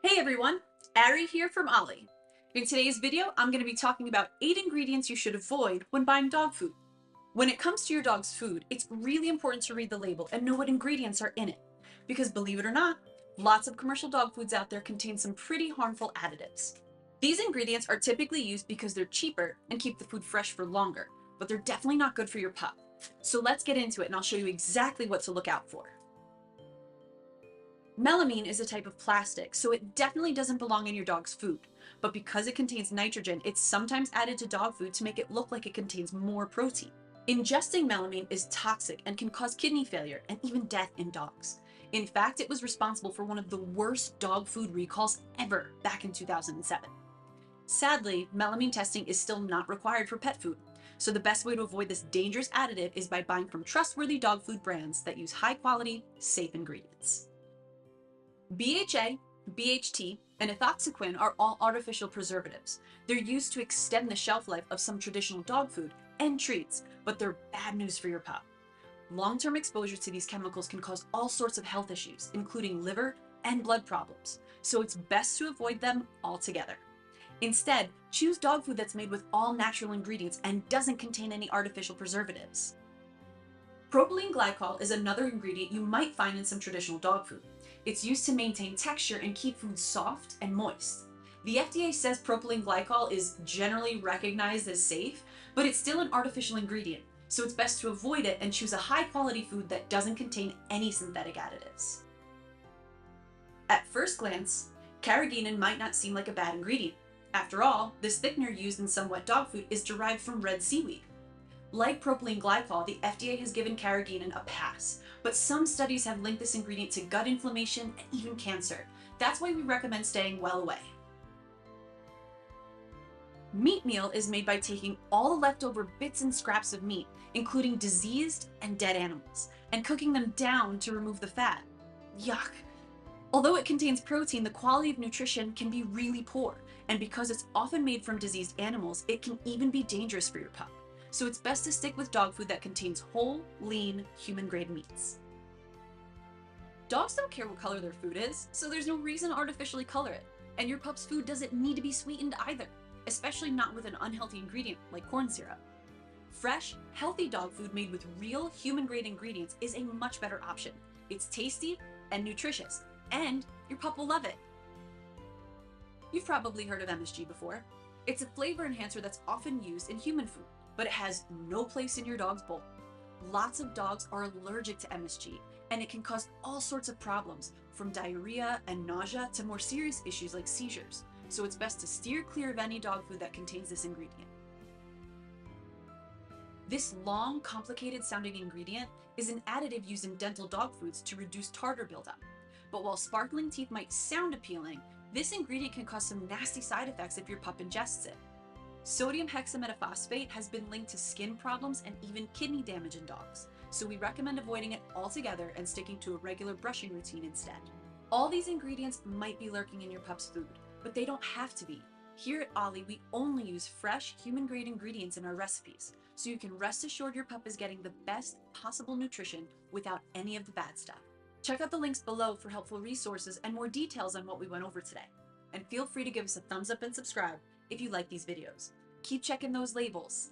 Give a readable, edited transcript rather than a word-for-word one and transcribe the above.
Hey everyone, Ari here from Ollie. In today's video, I'm going to be talking about 8 ingredients you should avoid when buying dog food. When it comes to your dog's food, it's really important to read the label and know what ingredients are in it. Because believe it or not, lots of commercial dog foods out there contain some pretty harmful additives. These ingredients are typically used because they're cheaper and keep the food fresh for longer, but they're definitely not good for your pup. So let's get into it and I'll show you exactly what to look out for. Melamine is a type of plastic, so it definitely doesn't belong in your dog's food. But because it contains nitrogen, it's sometimes added to dog food to make it look like it contains more protein. Ingesting melamine is toxic and can cause kidney failure and even death in dogs. In fact, it was responsible for one of the worst dog food recalls ever back in 2007. Sadly, melamine testing is still not required for pet food, so the best way to avoid this dangerous additive is by buying from trustworthy dog food brands that use high-quality, safe ingredients. BHA, BHT, and ethoxyquin are all artificial preservatives. They're used to extend the shelf life of some traditional dog food and treats, but they're bad news for your pup. Long-term exposure to these chemicals can cause all sorts of health issues, including liver and blood problems, so it's best to avoid them altogether. Instead, choose dog food that's made with all natural ingredients and doesn't contain any artificial preservatives. Propylene glycol is another ingredient you might find in some traditional dog food. It's used to maintain texture and keep food soft and moist. The FDA says propylene glycol is generally recognized as safe, but it's still an artificial ingredient, so it's best to avoid it and choose a high-quality food that doesn't contain any synthetic additives. At first glance, carrageenan might not seem like a bad ingredient. After all, this thickener used in some wet dog food is derived from red seaweed. Like propylene glycol, the FDA has given carrageenan a pass, but some studies have linked this ingredient to gut inflammation and even cancer. That's why we recommend staying well away. Meat meal is made by taking all the leftover bits and scraps of meat, including diseased and dead animals, and cooking them down to remove the fat. Yuck! Although it contains protein, the quality of nutrition can be really poor, and because it's often made from diseased animals, it can even be dangerous for your pup. So it's best to stick with dog food that contains whole, lean, human-grade meats. Dogs don't care what color their food is, so there's no reason to artificially color it. And your pup's food doesn't need to be sweetened either, especially not with an unhealthy ingredient like corn syrup. Fresh, healthy dog food made with real human-grade ingredients is a much better option. It's tasty and nutritious, and your pup will love it. You've probably heard of MSG before. It's a flavor enhancer that's often used in human food, but it has no place in your dog's bowl. Lots of dogs are allergic to MSG, and it can cause all sorts of problems, from diarrhea and nausea to more serious issues like seizures. So it's best to steer clear of any dog food that contains this ingredient. This long, complicated sounding ingredient is an additive used in dental dog foods to reduce tartar buildup. But while sparkling teeth might sound appealing, this ingredient can cause some nasty side effects if your pup ingests it. Sodium hexametaphosphate has been linked to skin problems and even kidney damage in dogs, so we recommend avoiding it altogether and sticking to a regular brushing routine instead. All these ingredients might be lurking in your pup's food, but they don't have to be. Here at Ollie, we only use fresh, human-grade ingredients in our recipes, so you can rest assured your pup is getting the best possible nutrition without any of the bad stuff. Check out the links below for helpful resources and more details on what we went over today. And feel free to give us a thumbs up and subscribe if you like these videos. Keep checking those labels.